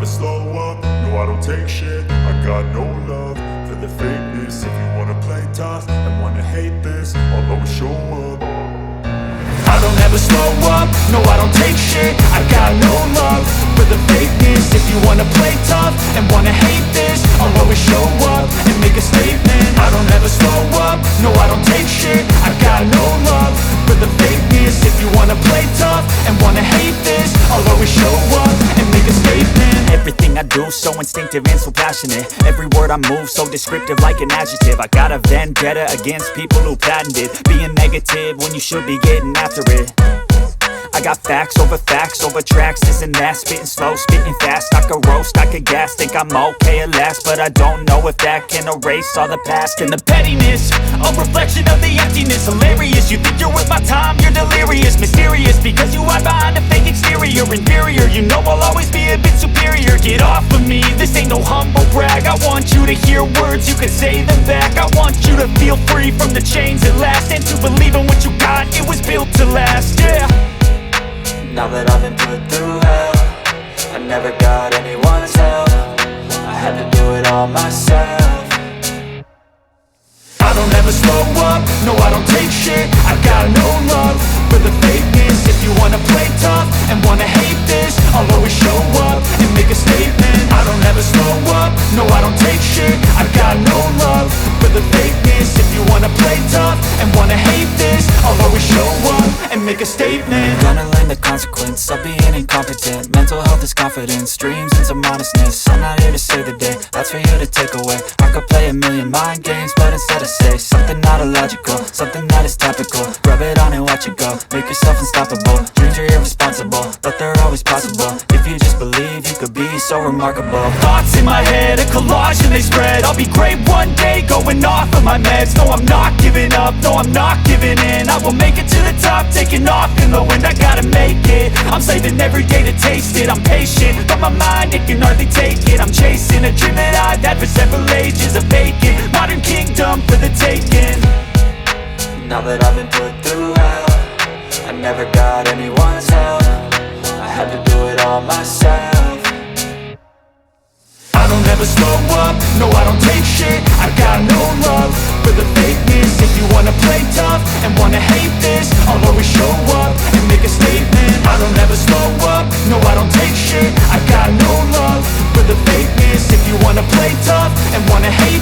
slow up, no I don't take shit. I got no love for the fakeness. If you wanna play tough and wanna hate this, I'll always show up. I don't ever slow up, no I don't take shit. I got no love for the fakeness. If you wanna play tough and wanna hate this, I'll always show up and make a statement. I don't ever slow up, no I don't take shit. I got no love for the fakeness. If you wanna play tough and wanna hate this, I'll always show up and make a statement. Everything I do so instinctive and so passionate. Every word I move so descriptive like an adjective. I got a vendetta against people who patented being negative when you should be getting after it. I got facts over tracks, this and that. Spitting slow, spitting fast. I could roast, I could gas. Think I'm okay at last, but I don't know if that can erase all the past. And the pettiness, a reflection of the emptiness. Hilarious, you think you're worth my time, you're delirious. Mysterious, because you hide behind a fake exterior. Inferior, you know I'll always be a bit superior. Get off of me, this ain't no humble brag. I want you to hear words, you can say them back. I want you to feel free from the chains at last, and to believe in what you got, it was built to last, yeah. Now that I've been put through hell, I never got anyone's help. I had to do it all myself. I don't ever slow up, no I don't take shit. I got no love for the fakeness. If you wanna play tough and wanna hate this, I'll always show up and make a statement. I don't ever slow up, no I don't take shit. I got no love for the fakeness. If you wanna play tough and wanna hate this, I'll always show up and make a statement. Gonna learn the consequence of being incompetent. Mental health is confidence, dreams and some honestness. I'm not here to save the day, that's for you to take away. I could play a million mind games, but instead I say something not illogical, something that is topical. Rub it on and watch it go, make yourself unstoppable. Dreams are irresponsible, but they're always possible. If you just believe, you could be so remarkable. Thoughts in my head, a collage and they spread. I'll be great one day, going off of my meds. No, I'm not giving up, no, I'm not giving in. I will make it to the top, taking off in the wind. I gotta make it, I'm saving every day to taste it. I'm patient, but my mind, it can hardly take it. I'm chasing a dream that I've had for several ages. A vacant, modern kingdom for the taking. Now that I've been put through hell, I never got anyone's help. I had to do it all myself. I don't ever slow up, no I don't take shit. I got no love for the fakeness. If you wanna play tough and wanna hate this, I'll always show up and make a statement. I don't ever slow up, no I don't take shit. I got no love for the fakeness. If you wanna play tough and wanna hate